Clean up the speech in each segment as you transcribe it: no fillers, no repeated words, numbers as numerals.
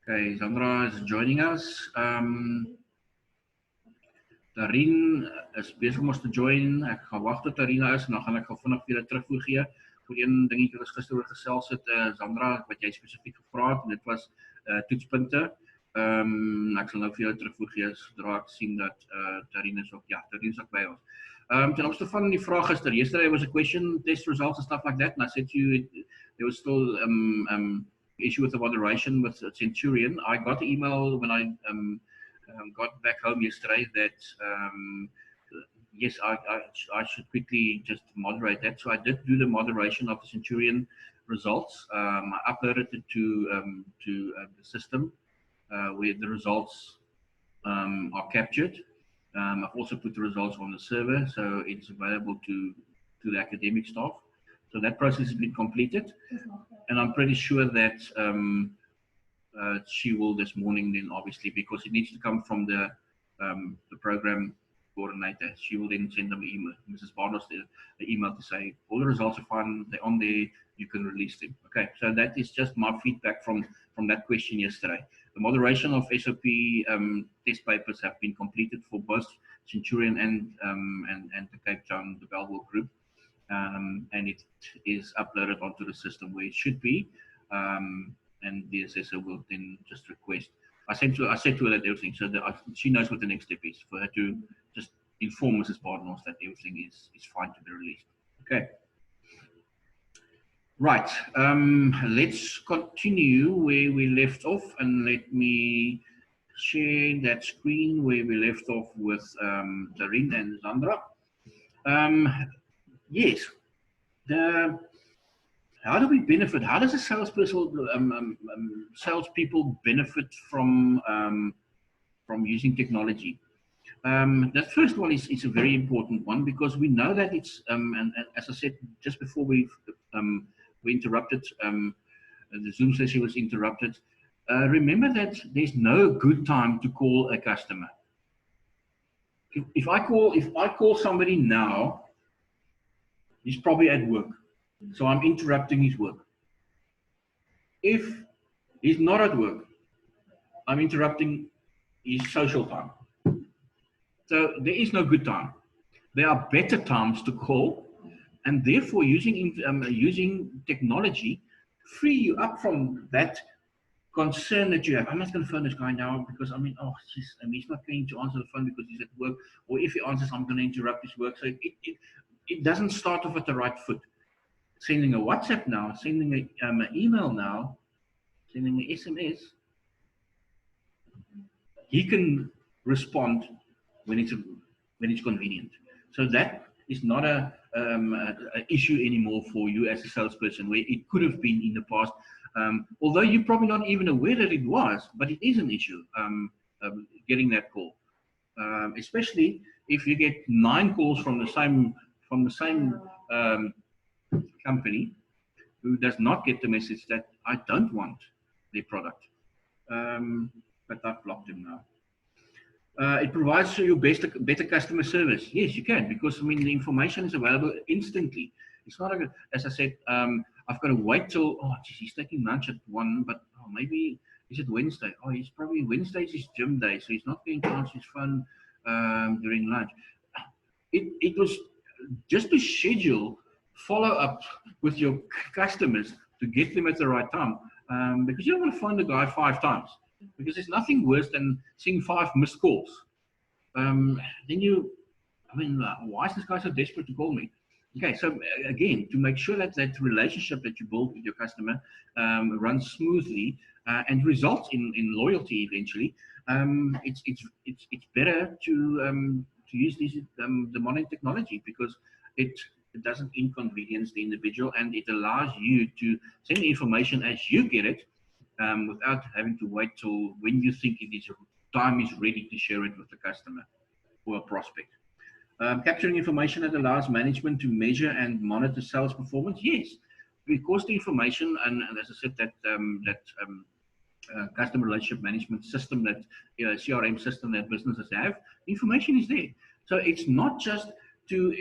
Okay, Sandra is joining us. Tarin is besig om ons te join. Ek gaan wag tot Tarina is en dan gaan ek gou vinnig vir julle terugvoer gee vir een dingetjie wat ons gister oor gesels het, Sandra, wat jy spesifiek gevra het en dit was toetspunte. Ek sal nou vir julle terugvoer gee sodra ek sien dat Tarina is ook, ja, Tarina is ook by ons. Ten opsigte van die vraag gister, yesterday was a question, test results and stuff like that, and I said to you there was still issue with the moderation with Centurion. I got the email when I got back home yesterday that yes, I should quickly just moderate that. So I did do the moderation of the Centurion results. I uploaded it to the system where the results are captured. I've also put the results on the server, so it's available to the academic staff. So that process has been completed, and I'm pretty sure that she will this morning then, obviously, because it needs to come from the program coordinator. She will then send them an email, Mrs. Barnos, the email to say all the results are fine, they're on there, you can release them. Okay, so that is just my feedback from that question yesterday. The moderation of SOP test papers have been completed for both Centurion and the Cape Town, the Belleville group, and it is uploaded onto the system where it should be. And the assessor will then just request. I said to her that everything, so that she knows what the next step is, for her to just inform Mrs. Barnos that everything is fine to be released. Okay. Right. Let's continue where we left off, and let me share that screen where we left off with Darin and Sandra. Yes. How do we benefit? How does a salesperson, salespeople benefit from using technology? That first one is a very important one, because we know that it's and as I said just before we interrupted, the Zoom session was interrupted. Remember that there's no good time to call a customer. If I call somebody now, he's probably at work. So I'm interrupting his work. If he's not at work, I'm interrupting his social time. So there is no good time. There are better times to call, and therefore using technology free you up from that concern that you have. I'm not going to phone this guy now because he's not going to answer the phone because he's at work, or if he answers, I'm going to interrupt his work. So it doesn't start off at the right foot. Sending a WhatsApp now, sending an email now, sending an SMS, he can respond when it's convenient. So that is not a issue anymore for you as a salesperson, where it could have been in the past. Although you're probably not even aware that it was, but it is an issue, getting that call. Especially if you get 9 calls from the same company who does not get the message that I don't want their product. But I've blocked him now. It provides you better customer service. Yes, you can, because the information is available instantly. It's not as I said, I've got to wait till, geez, he's taking lunch at 1, but maybe is it Wednesday? He's probably Wednesday's his gym day, so he's not going to answer his phone during lunch. It was just to schedule follow up with your customers to get them at the right time, because you don't want to phone the guy 5 times, because there's nothing worse than seeing 5 missed calls. Then why is this guy so desperate to call me? Okay, so again, to make sure that that relationship that you build with your customer runs smoothly and results in loyalty eventually, it's better to use the modern technology, because it doesn't inconvenience the individual, and it allows you to send the information as you get it, without having to wait till when you think time is ready to share it with the customer or a prospect. Capturing information that allows management to measure and monitor sales performance. Yes, because the information, and as I said, that customer relationship management system, that CRM system that businesses have, information is there. So it's not just to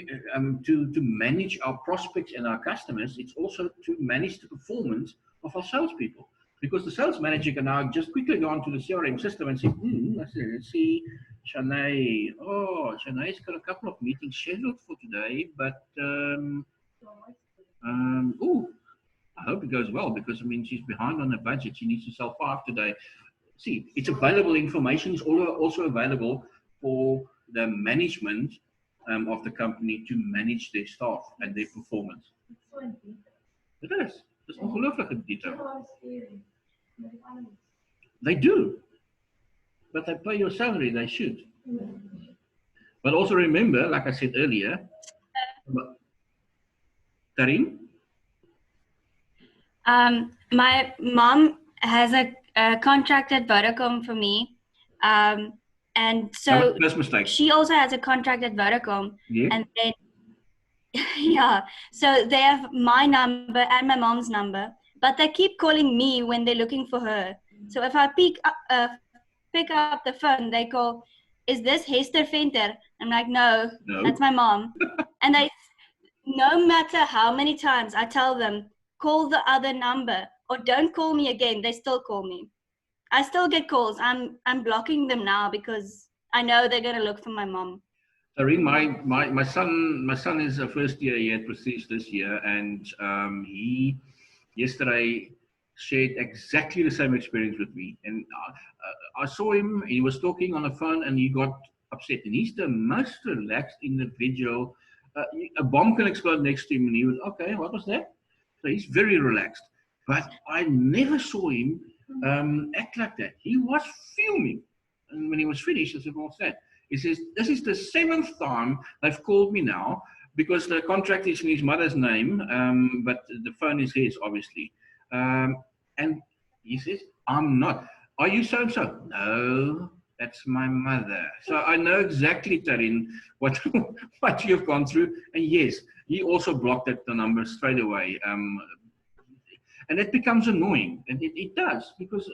manage our prospects and our customers, it's also to manage the performance of our salespeople. Because the sales manager can now just quickly go onto the CRM system and say, let's see, Shanae. Oh, Shanae's got a couple of meetings scheduled for today, but oh, I hope it goes well, because I mean she's behind on her budget. She needs to sell 5 today. See, it's available. Information is also available for the management of the company to manage their staff and their performance. It is. It's ongelooflike detail. They do, but they pay your salary. They should. But also remember, like I said earlier, Tarin. My mom has a contract at Vodacom for me, and so she also has a contract at Vodacom, and then yeah, so they have my number and my mom's number, but they keep calling me when they're looking for her. So if I pick up the phone, they call, "Is this Hester Venter?" I'm like, no, that's my mom. And no matter how many times I tell them, call the other number or don't call me again, they still call me. I still get calls. I'm blocking them now because I know they're gonna look for my mom. Tarin, my son is a first year here at Prestige this year, and he yesterday shared exactly the same experience with me. And I saw him. He was talking on the phone, and he got upset. And he's the most relaxed individual. A bomb can explode next to him, and he was okay. What was that? So he's very relaxed. But I never saw him act like that. He was fuming. And when he was finished, I said, "What's that?" He says, "This is the 7th time they've called me now, because the contract is in his mother's name, but the phone is his, obviously." And he says, "I'm not. Are you so-and-so?" "No, that's my mother." So I know exactly, Tarin, what you've gone through. And yes, he also blocked the number straight away. And it becomes annoying. And it does, because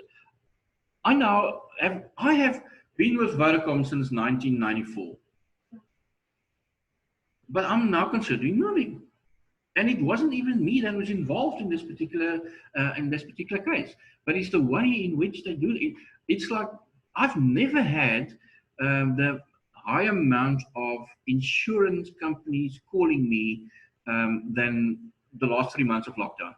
I have been with Vodacom since 1994. But I'm now considering moving. And it wasn't even me that was involved in this particular case. But it's the way in which they do it. It's like I've never had the high amount of insurance companies calling me than the last 3 months of lockdown.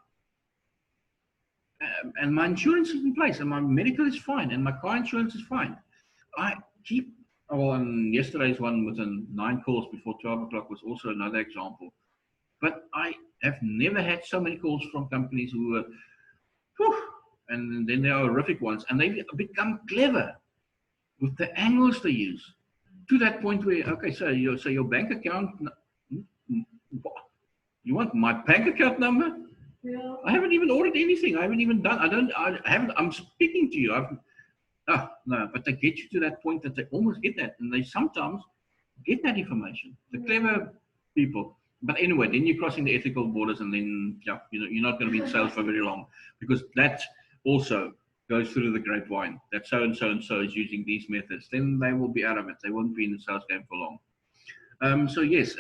And my insurance is in place, and my medical is fine, and my car insurance is fine. I keep, and yesterday's one with 9 calls before 12 o'clock was also another example. But I have never had so many calls from companies who were, and then there are horrific ones, and they become clever with the angles they use, to that point where, okay, so your bank account, you want my bank account number? Yeah. I haven't even ordered anything. I haven't even done. I'm speaking to you. No, but they get you to that point that they almost get that, and they sometimes get that information. The clever people. But anyway, then you're crossing the ethical borders, and then you're not going to be in sales for very long, because that also goes through the grapevine that so and so is using these methods. Then they will be out of it. They won't be in the sales game for long. So yes,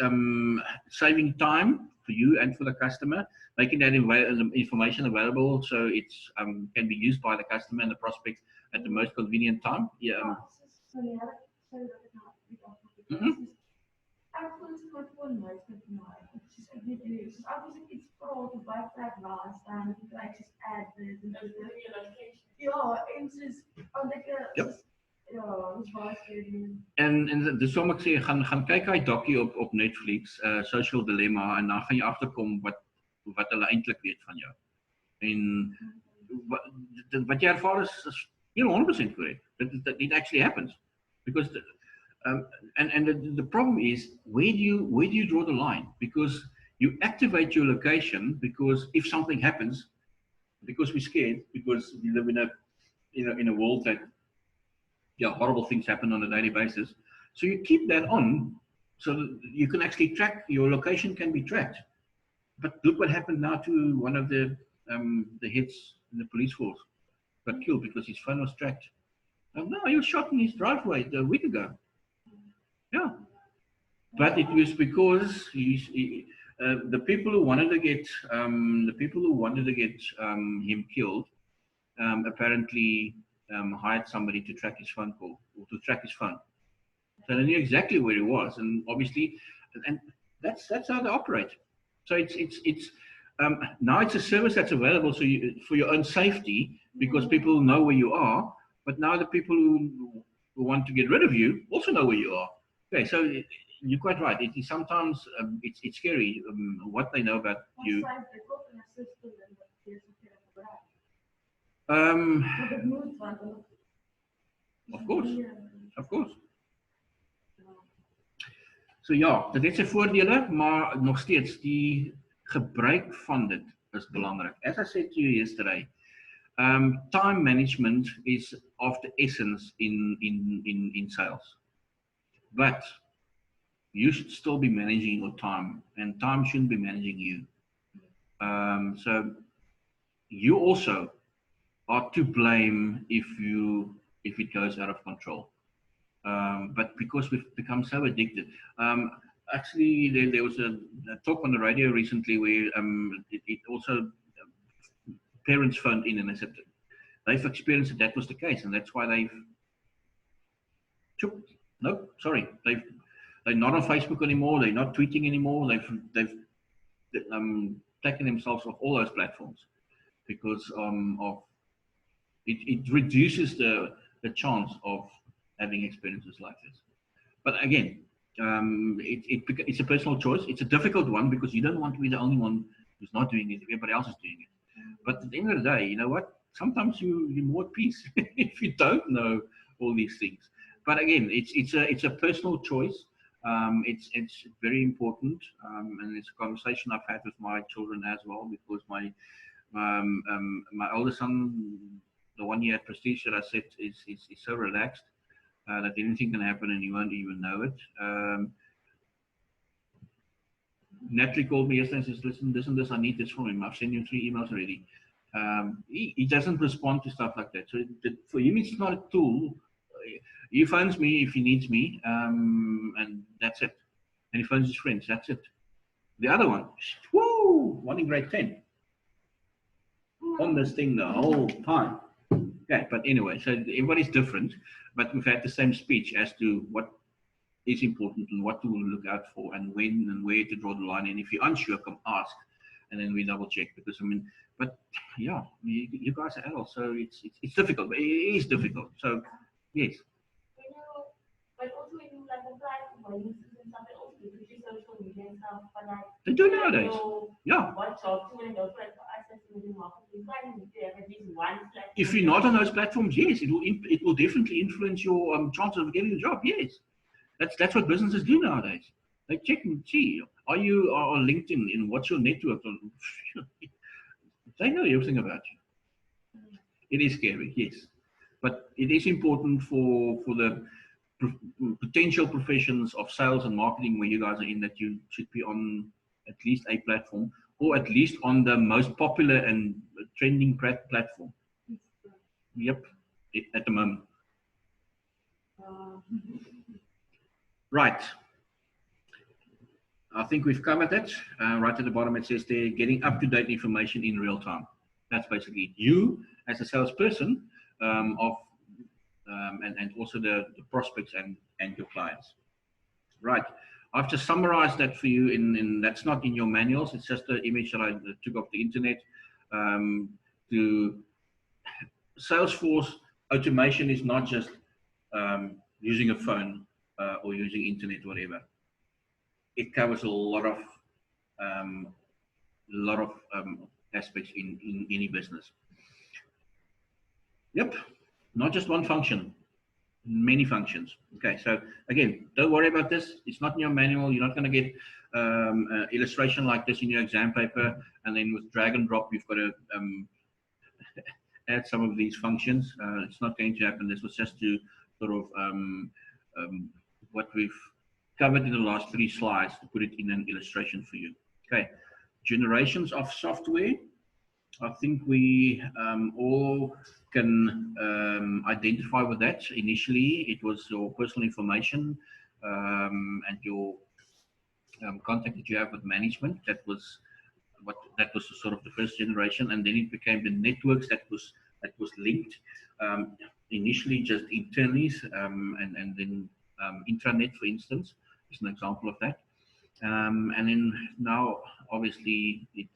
saving time for you and for the customer, making that information available so it's can be used by the customer and the prospect at the most convenient time. Yeah. En dis hoekom ek sê gaan kyk hy dokkie op Netflix, Social Dilemma, en dan gaan jy agterkom wat hulle eintlik weet van jou. En wat jy ervaar is 100% correct. That it actually happens, because and the problem is, where do you draw the line? Because you activate your location because if something happens, because we're scared, because we live in a world that horrible things happen on a daily basis. So you keep that on so that you can actually track, your location can be tracked. But look what happened now to one of the heads in the police force. Got killed because his phone was tracked. No, he was shot in his driveway a week ago. Yeah. But it was because the people who wanted to get him killed apparently hired somebody to track his phone call or to track his phone. So they knew exactly where he was, and obviously, and that's how they operate. So it's now it's a service that's available so you, for your own safety, because people know where you are. But now the people who want to get rid of you also know where you are. Okay, so you're quite right. It is sometimes it's scary what they know about you. Of course, of course. So ja, dit het sy voordele, maar nog steeds die gebruik van dit is belangrik. As I said to you yesterday, time management is of the essence in sales. But you should still be managing your time, and time shouldn't be managing you. So you also are to blame if it goes out of control. But because we've become so addicted. Actually, there was a talk on the radio recently where it also parents phoned in and they said they've experienced that was the case, and that's why they're not on Facebook anymore. They're not tweeting anymore. They've taken themselves off all those platforms because of it reduces the chance of having experiences like this. But again, it's a personal choice. It's a difficult one because you don't want to be the only one who's not doing it. Everybody else is doing it. But at the end of the day, you know what? Sometimes you're more at peace if you don't know all these things. But again, it's a personal choice. It's very important, and it's a conversation I've had with my children as well, because my older son, the one year at Prestige that I said is so relaxed that anything can happen and you won't even know it. Natalie called me yesterday and says, listen, I need this from him. I've sent him 3 emails already. He doesn't respond to stuff like that. So for him, it's not a tool. He phones me if he needs me, and that's it. And he phones his friends, that's it. The other one, one in grade 10. On this thing the whole time. Okay, but anyway, so everybody's different, but we've had the same speech as to what is important and what to look out for and when and where to draw the line. And if you're unsure, come ask, and then we double check. Because I mean, but yeah, you guys are adults, so it's difficult. But it is difficult. So yes. But also when you like apply for bonuses and stuff, it also gives you social media and stuff. But like they do nowadays. Yeah. What jobs you want to go for, like for us as media marketing, you need to have at least one platform. If you're not on those platforms, yes, it will definitely influence your chances of getting a job. Yes, that's what businesses do nowadays. They check and see, are you on LinkedIn, and what's your network? They know everything about you. It is scary, yes, but it is important for the potential professions of sales and marketing where you guys are in, that you should be on at least a platform, or at least on the most popular and trending platform. Yep, at the moment. Right. I think we've covered that. Right at the bottom it says they're getting up-to-date information in real time. That's basically you as a salesperson and also the prospects and your clients. Right. I've just summarized that for you in that's not in your manuals. It's just an image that I took off the internet. To Salesforce automation is not just using a phone or using internet, whatever. It covers a lot of aspects in any business. Yep, not just one function, many functions. Okay, so again, don't worry about this. It's not in your manual. You're not going to get an illustration like this in your exam paper, and then with drag and drop, you've got to add some of these functions. It's not going to happen. This was just to sort of what we've covered in the last 3 slides, to put it in an illustration for you. Okay, generations of software. I think we all can identify with that. Initially, it was your personal information and your contact that you have with management. That was sort of the first generation, and then it became the networks that was that was linked initially just internally, and then intranet, for instance, is an example of that. And then now, obviously, it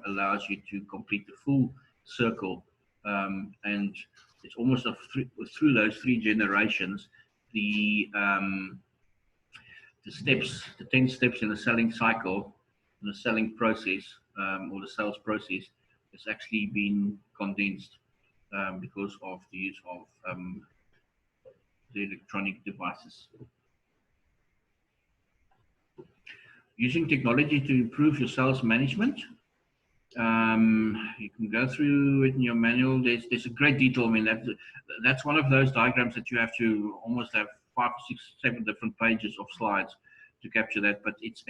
allows you to complete the full circle, and it's almost through those 3 generations, the steps, the 10 steps in the selling cycle, in the selling process, or the sales process, has actually been condensed because of the use of the electronic devices. Using technology to improve your sales management. You can go through it in your manual. There's a great detail. I mean, that's one of those diagrams that you have to almost have 5, 6, 7 different pages of slides to capture that. But it's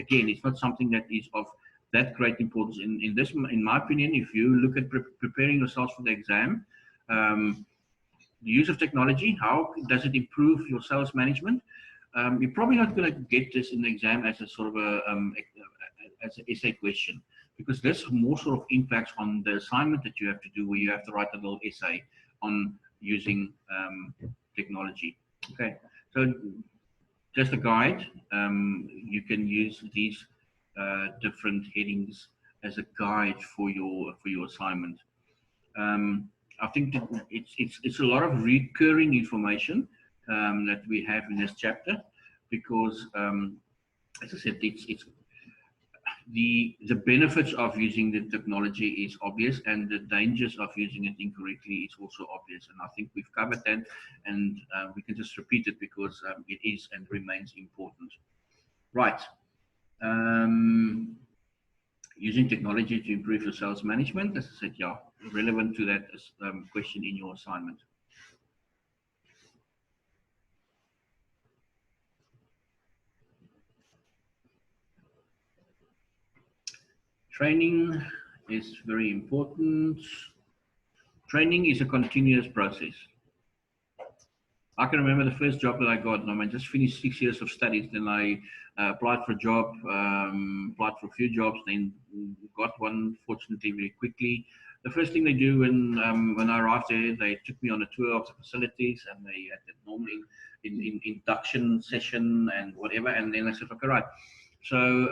not something that is of that great importance. In my opinion, if you look at preparing yourselves for the exam, the use of technology, how does it improve your sales management? You're probably not going to get this in the exam as a sort of as an essay question, because this more sort of impacts on the assignment that you have to do, where you have to write a little essay on using technology. Okay, so just a guide. You can use these different headings as a guide for your assignment. I think that it's a lot of recurring information that we have in this chapter, because as I said, it's the benefits of using the technology is obvious, and the dangers of using it incorrectly is also obvious. And I think we've covered that, and we can just repeat it because it is and remains important. Right. Using technology to improve your sales management, as I said, yeah, relevant to that question in your assignment. Training is very important. Training is a continuous process. I can remember the first job that I got. I just finished 6 years of studies. Then I applied for a job, applied for a few jobs, then got one, fortunately, very quickly. The first thing they do when I arrived there, they took me on a tour of the facilities, and they had the normal induction session and whatever. And then I said, okay, right. So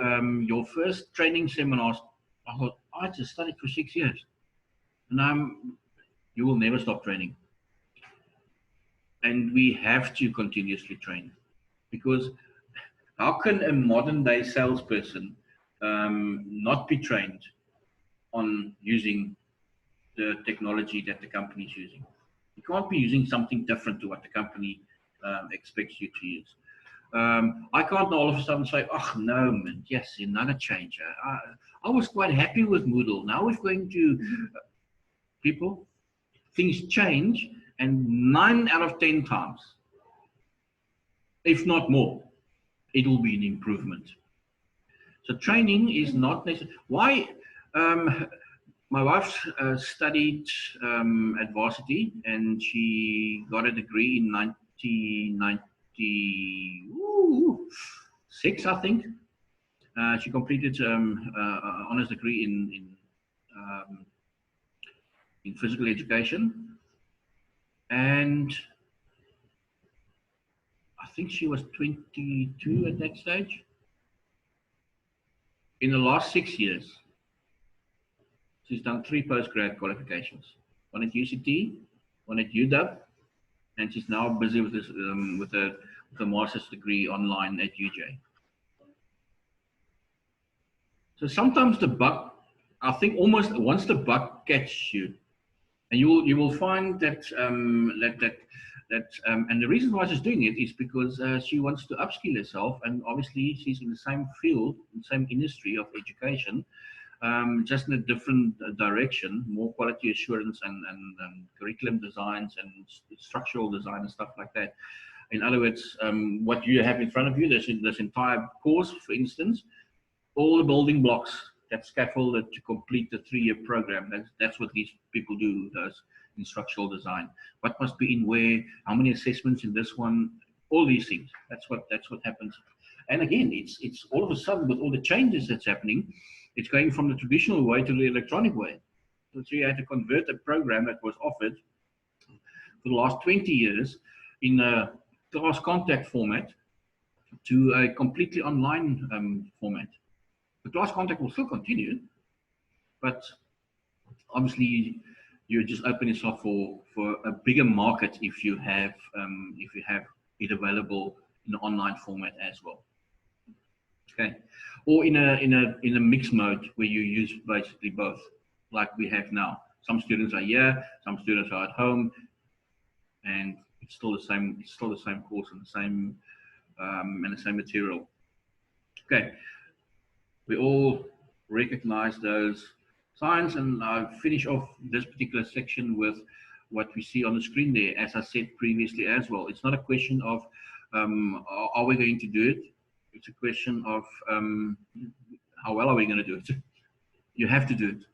your first training seminars, I thought, I just studied for 6 years. And you will never stop training. And we have to continuously train, because how can a modern day salesperson not be trained on using the technology that the company is using? You can't be using something different to what the company expects you to use. I can't all of a sudden say, oh no, man, yes, another change. I was quite happy with Moodle. Now we're going to people, things change, and 9 out of 10 times, if not more, it will be an improvement. So training is not necessary. Why? My wife studied at varsity, and she got a degree in 1996, I think. She completed honors degree in physical education, and I think she was 22 at that stage. In the last 6 years, she's done 3 postgrad qualifications: one at UCT, one at UW, and she's now busy with this with a master's degree online at UJ. So sometimes the buck, I think, almost once the buck catches you, and you will find that and the reason why she's doing it is because she wants to upskill herself, and obviously she's in the same field, the same industry of education, just in a different direction, more quality assurance and curriculum designs and structural design and stuff like that. In other words, what you have in front of you, this entire course, for instance, all the building blocks that scaffolded to complete the 3-year program. That's what these people do, those in structural design. What must be in where, how many assessments in this one, all these things. That's what happens. And again, it's all of a sudden, with all the changes that's happening, it's going from the traditional way to the electronic way. So you had to convert a program that was offered for the last 20 years in a class contact format to a completely online format. The class contact will still continue, but obviously you just open yourself for a bigger market if you have it available in an online format as well. Okay, or in a mixed mode where you use basically both, like we have now. Some students are here, some students are at home, and it's still the same. It's still the same course and the same material. Okay, we all recognize those signs, and I'll finish off this particular section with what we see on the screen there. As I said previously as well, it's not a question of are we going to do it. It's a question of how well are we going to do it. You have to do it.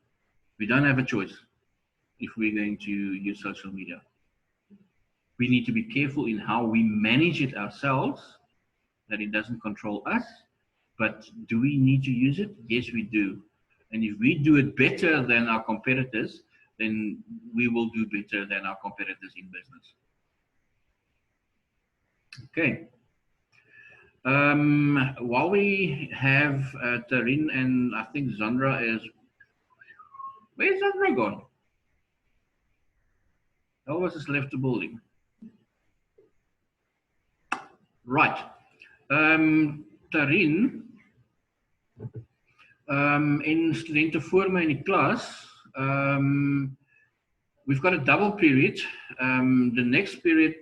We don't have a choice if we're going to use social media. We need to be careful in how we manage it ourselves, that it doesn't control us. But do we need to use it? Yes, we do. And if we do it better than our competitors, then we will do better than our competitors in business. Okay. While we have Tarin and I think Zandra is, where's Zandra gone? Elvis has left the building. Right. Tarin, en studenten voor my in die klas, we've got a double period. The next period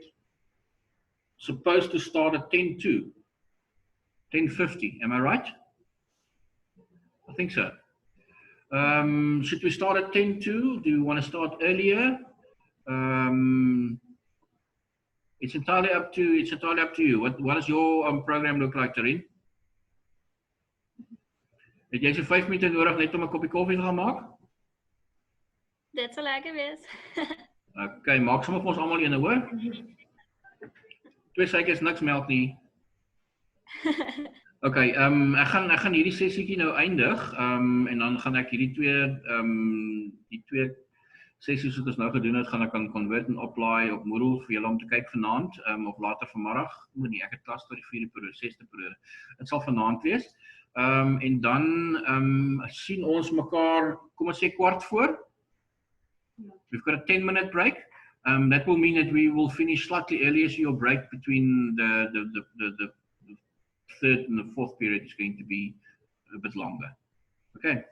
supposed to start at 10:02, 10:50. Am I right? I think so. Should we start at 10:02? Do you want to start earlier? It's entirely up to you. What does your program look like, Tarin? Het jy so 5 minute nodig net om 'n koppie koffie te gaan maak? Dit sal lekker wees. Okay, maak sommer vir ons almal een, hoor. 2 suikers, niks melk nie. Okay, ek gaan hierdie sessietjie nou eindig, en dan gaan ek hierdie twee sessies wat ons nou gedoen het, gaan ek kan convert en oplaai op Moodle vir julle om te kyk vanaand, of later vanmiddag. Nee, ek het klas tot die 4de periode, 6de periode. Dit sal vanaand wees. En dan sien ons mekaar, kom ons sê 15:15. We've got a 10-minute break. That will mean that we will finish slightly earlier, so your break between the third and the fourth period is going to be a bit longer. Okay.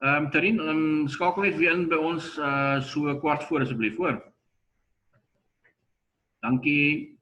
Tarin, skakel net weer in by ons so 15:15 asseblief, hoor. Dankie.